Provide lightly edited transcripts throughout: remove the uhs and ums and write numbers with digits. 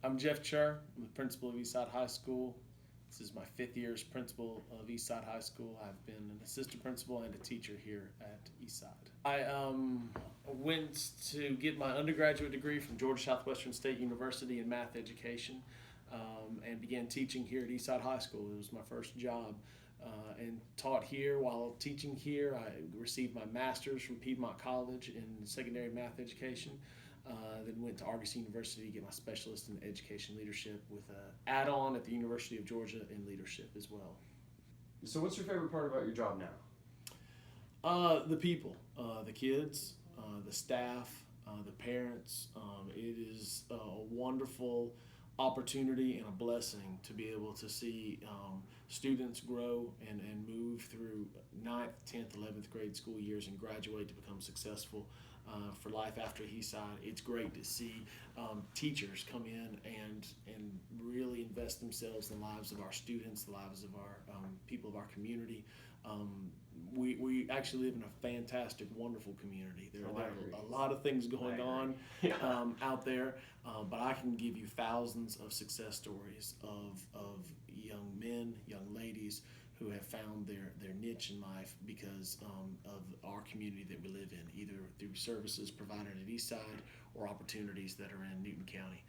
I'm Jeff Cher. I'm the principal of Eastside High School. This is my 5th year as principal of Eastside High School. I've been an assistant principal and a teacher here at Eastside. I went to get my undergraduate degree from Georgia Southwestern State University in math education and began teaching here at Eastside High School. It was my first job. And taught here. While teaching here, I received my master's from Piedmont College in secondary math education. Then went to Argosy University to get my specialist in education leadership with an add-on at the University of Georgia in leadership as well. So what's your favorite part about your job now? The people, the kids, the staff, the parents. It is a wonderful opportunity and a blessing to be able to see students grow and move through 9th, 10th, 11th grade school years and graduate to become successful for life after Eastside. It's great to see teachers come in and really invest themselves in the lives of our students, the lives of our people of our community. We actually live in a fantastic, wonderful community. There are a lot of things going on out there, but I can give you thousands of success stories of young men, young ladies who have found their niche in life because of our community that we live in, either through services provided at Eastside or opportunities that are in Newton County.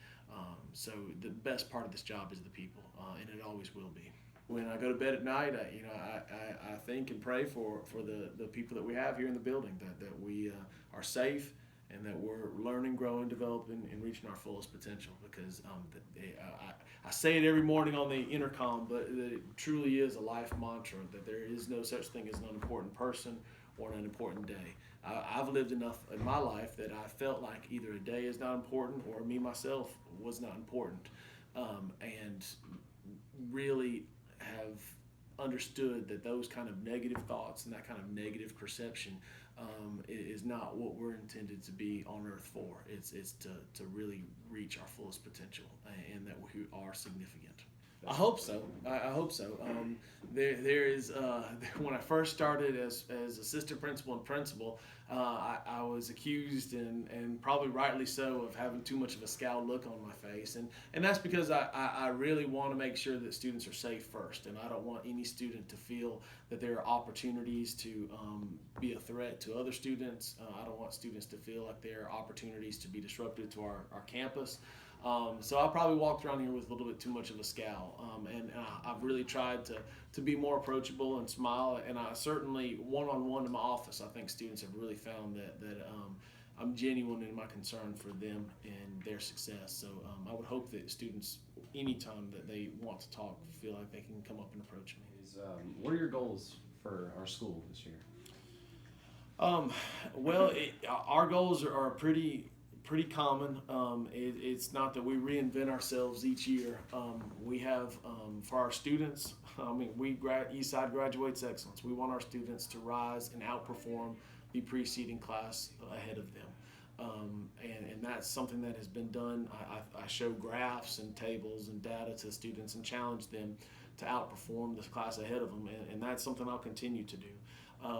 So the best part of this job is the people, and it always will be. When I go to bed at night, I think and pray for the people that we have here in the building, that we are safe and that we're learning, growing, developing, and reaching our fullest potential. Because I say it every morning on the intercom, but it truly is a life mantra that there is no such thing as an unimportant person or an unimportant day. I've lived enough in my life that I felt like either a day is not important or me myself was not important, and really have understood that those kind of negative thoughts and that kind of negative perception is not what we're intended to be on earth for. It's to really reach our fullest potential and that we are significant. I hope so. I hope so. There is when I first started as assistant principal and principal, I was accused and probably rightly so of having too much of a scowl look on my face, and that's because I really want to make sure that students are safe first, and I don't want any student to feel that there are opportunities to be a threat to other students. I don't want students to feel like there are opportunities to be disruptive to our campus. So I probably walked around here with a little bit too much of a scowl, and I've really tried to be more approachable and smile. And I certainly, one-on-one in my office, I think students have really found that I'm genuine in my concern for them and their success. So I would hope that students, anytime that they want to talk, feel like they can come up and approach me. What are your goals for our school this year? Well, our goals are pretty common. It's not that we reinvent ourselves each year. We have, for our students, Eastside graduates excellence. We want our students to rise and outperform the preceding class ahead of them. And that's something that has been done. I show graphs and tables and data to students and challenge them to outperform the class ahead of them, and that's something I'll continue to do.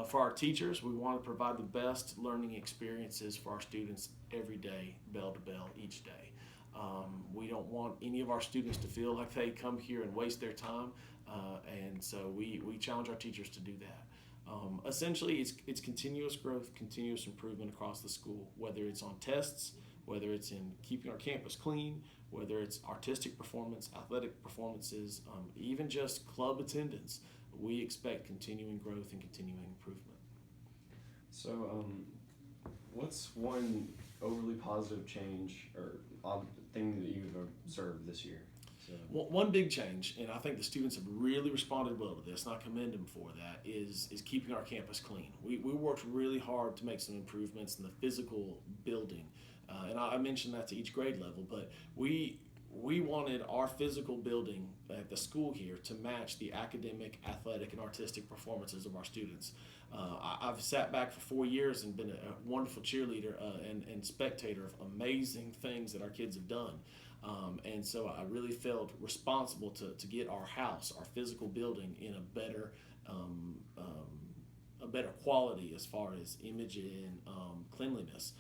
For our teachers, we want to provide the best learning experiences for our students every day, bell to bell, each day. We don't want any of our students to feel like they come here and waste their time, and so we challenge our teachers to do that. Essentially, it's continuous growth, continuous improvement across the school, whether it's on tests, whether it's in keeping our campus clean, whether it's artistic performance, athletic performances, even just club attendance. We expect continuing growth and continuing improvement. So, what's one overly positive change or thing that you've observed this year? Well, one big change, and I think the students have really responded well to this, and I commend them for that, is keeping our campus clean. We worked really hard to make some improvements in the physical building, and I mentioned that to each grade level, but we wanted our physical building at the school here to match the academic, athletic, and artistic performances of our students. I've sat back for 4 years and been a wonderful cheerleader and spectator of amazing things that our kids have done. And so I really felt responsible to get our house, our physical building, in a better a better quality as far as image and cleanliness.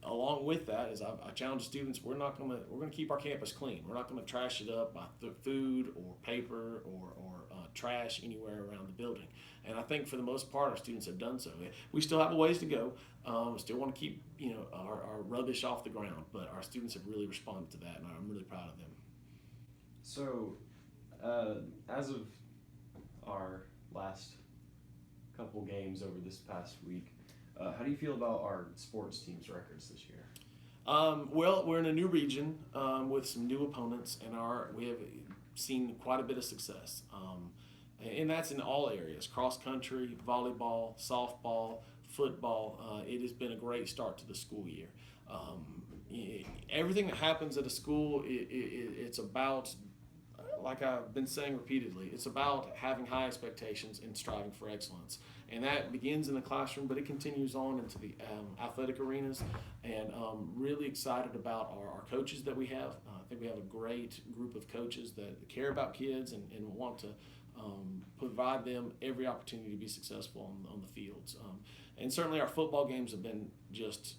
Along with that, as I challenge students, we're gonna keep our campus clean. We're not gonna trash it up by food or paper or trash anywhere around the building. And I think for the most part, our students have done so. We still have a ways to go. We still want to keep our rubbish off the ground, but our students have really responded to that, and I'm really proud of them. So, as of our last couple games over this past week, how do you feel about our sports team's records this year? Well, we're in a new region with some new opponents, and we have seen quite a bit of success. And that's in all areas: cross country, volleyball, softball, football. It has been a great start to the school year. Everything that happens at a school, it's about, like I've been saying repeatedly, it's about having high expectations and striving for excellence. And that begins in the classroom, but it continues on into the athletic arenas. And really excited about our coaches that we have. I think we have a great group of coaches that care about kids and want to provide them every opportunity to be successful on the fields. And certainly our football games have been just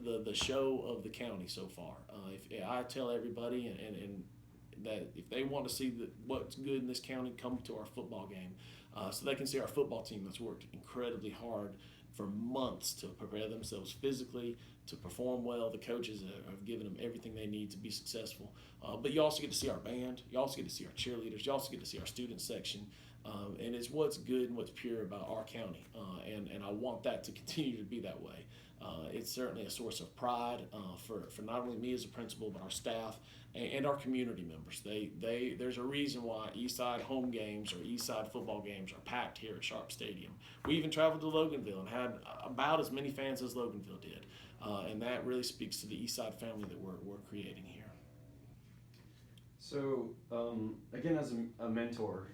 the show of the county so far. If I tell everybody and that if they want to see what's good in this county, come to our football game so they can see our football team that's worked incredibly hard for months to prepare themselves physically, to perform well. The coaches have given them everything they need to be successful. But you also get to see our band. You also get to see our cheerleaders. You also get to see our student section. And it's what's good and what's pure about our county. And I want that to continue to be that way. It's certainly a source of pride for not only me as a principal, but our staff and our community members. There's a reason why Eastside home games or Eastside football games are packed here at Sharp Stadium. We even traveled to Loganville and had about as many fans as Loganville did. And that really speaks to the Eastside family that we're creating here. So, again, as a mentor,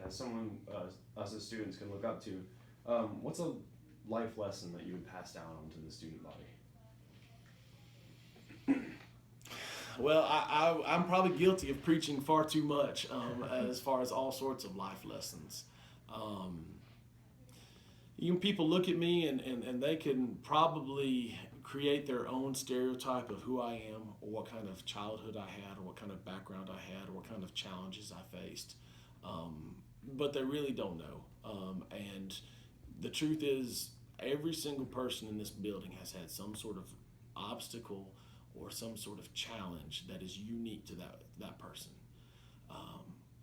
as someone us as students can look up to, what's a life lesson that you would pass down onto the student body? Well, I'm probably guilty of preaching far too much as far as all sorts of life lessons. People look at me and they can probably create their own stereotype of who I am or what kind of childhood I had or what kind of background I had or what kind of challenges I faced. But they really don't know. And the truth is, every single person in this building has had some sort of obstacle or some sort of challenge that is unique to that person.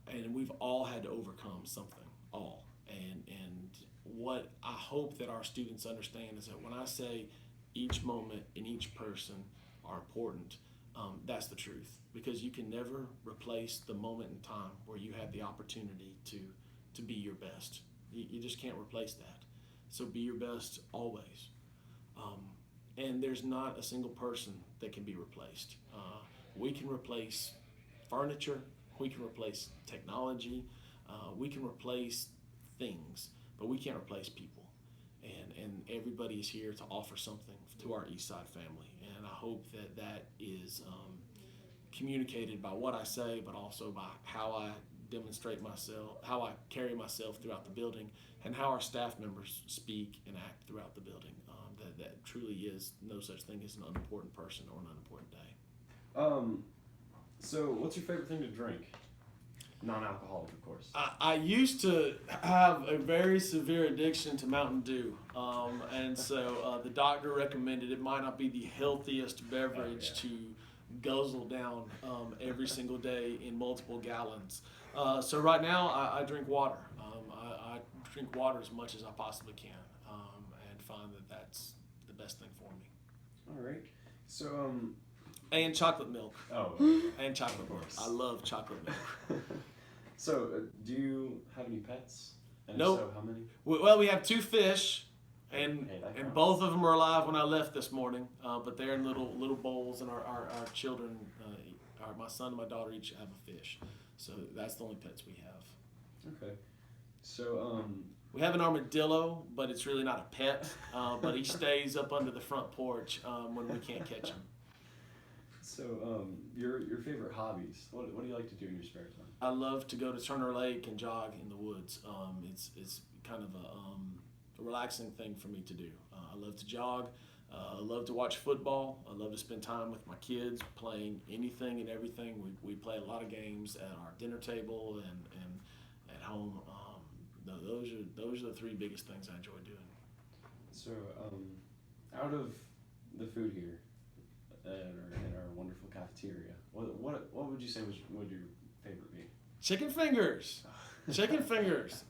And we've all had to overcome something, all. And what I hope that our students understand is that when I say each moment and each person are important, that's the truth. Because you can never replace the moment in time where you had the opportunity to be your best. You just can't replace that. So be your best always. And there's not a single person that can be replaced. We can replace furniture, we can replace technology, we can replace things, but we can't replace people. And everybody is here to offer something to our Eastside family. And I hope that is communicated by what I say, but also by how I demonstrate myself, how I carry myself throughout the building, and how our staff members speak and act throughout the building. That truly is no such thing as an unimportant person or an unimportant day. So what's your favorite thing to drink? Non-alcoholic, of course. I used to have a very severe addiction to Mountain Dew, and so the doctor recommended it might not be the healthiest beverage to guzzle down every single day in multiple gallons. So right now I drink water. I drink water as much as I possibly can, and find that that's the best thing for me. All right. So and chocolate milk. Oh. And chocolate milk. I love chocolate milk. So do you have any pets? And Nope. So how many? Well, we have 2 fish. And Hey, both of them are alive when I left this morning, but they're in little bowls, and our children, my son and my daughter each have a fish. So that's the only pets we have. Okay. So we have an armadillo, but it's really not a pet. But he stays up under the front porch when we can't catch him. So your favorite hobbies? What do you like to do in your spare time? I love to go to Turner Lake and jog in the woods. It's kind of relaxing thing for me to do. I love to jog. I love to watch football. I love to spend time with my kids playing anything and everything. We play a lot of games at our dinner table and at home. Those are the three biggest things I enjoy doing. So, out of the food here in our wonderful cafeteria, what would you say would your favorite be? Chicken fingers. Chicken fingers.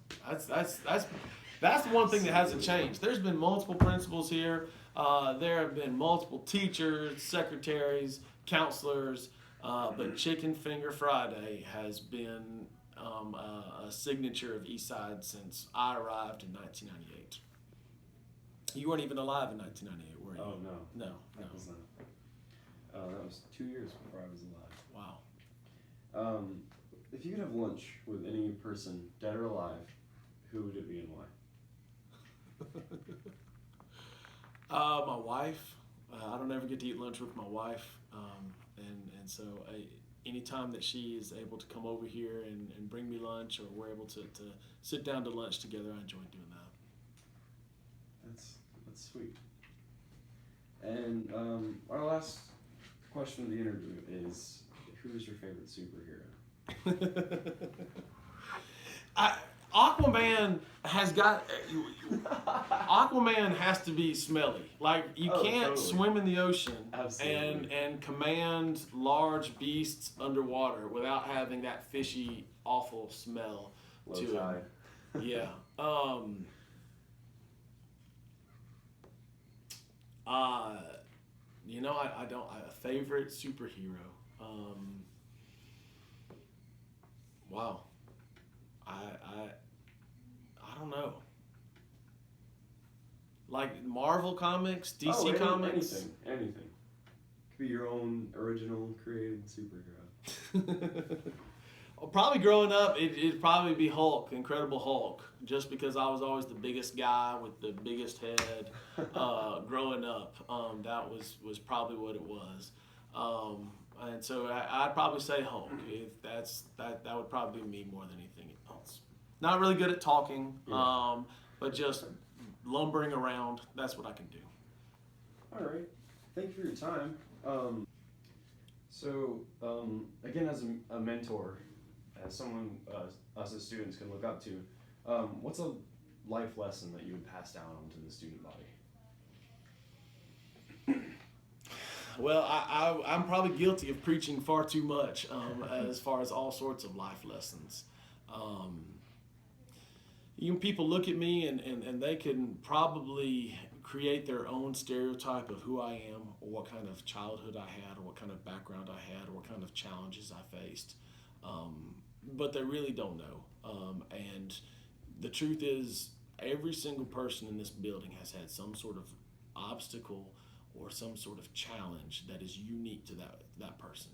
That's one thing that hasn't changed. There's been multiple principals here. There have been multiple teachers, secretaries, counselors, but Chicken Finger Friday has been a signature of Eastside since I arrived in 1998. You weren't even alive in 1998, were you? Oh no, No. that was not. That was 2 years before I was alive. Wow. If you could have lunch with any person, dead or alive, who would it be and why? My wife. I don't ever get to eat lunch with my wife, and so anytime that she is able to come over here and bring me lunch, or we're able to sit down to lunch together, I enjoy doing that. That's sweet. And our last question of the interview is, who is your favorite superhero? Aquaman Aquaman has to be smelly. Like you can't totally. swim in the ocean Absolutely. and command large beasts underwater without having that fishy, awful smell Low to tide. it. Yeah. I don't. A favorite superhero. Wow. I don't know. Like Marvel comics, DC comics. Anything. Could be your own original created superhero. Well, probably growing up, it'd probably be Hulk, Incredible Hulk, just because I was always the biggest guy with the biggest head. Growing up, that was probably what it was. And so I'd probably say Hulk. If that would probably be me more than anything else. Not really good at talking, but just lumbering around. That's what I can do. All right. Thank you for your time. Again, as a mentor, as someone us as students can look up to, what's a life lesson that you would pass down onto the student body? Well, I'm probably guilty of preaching far too much as far as all sorts of life lessons. People look at me and they can probably create their own stereotype of who I am, or what kind of childhood I had, or what kind of background I had, or what kind of challenges I faced. But they really don't know. And the truth is, every single person in this building has had some sort of obstacle or some sort of challenge that is unique to that person.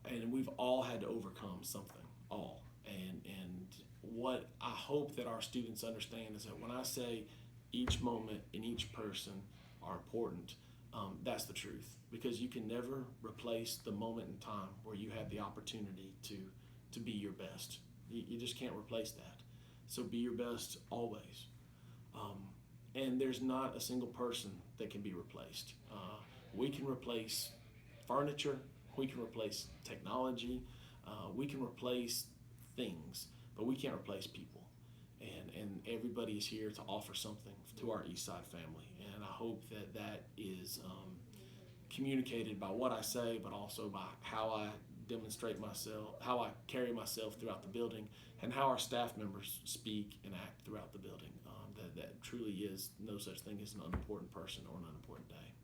And we've all had to overcome something, all. And what I hope that our students understand is that when I say each moment and each person are important, that's the truth. Because you can never replace the moment in time where you had the opportunity to be your best. You just can't replace that. So be your best always. And there's not a single person that can be replaced. We can replace furniture, we can replace technology, we can replace things, but we can't replace people. And everybody is here to offer something to our Eastside family. And I hope that is communicated by what I say, but also by how I demonstrate myself, how I carry myself throughout the building, and how our staff members speak and act throughout the building. That truly is no such thing as an unimportant person or an unimportant day.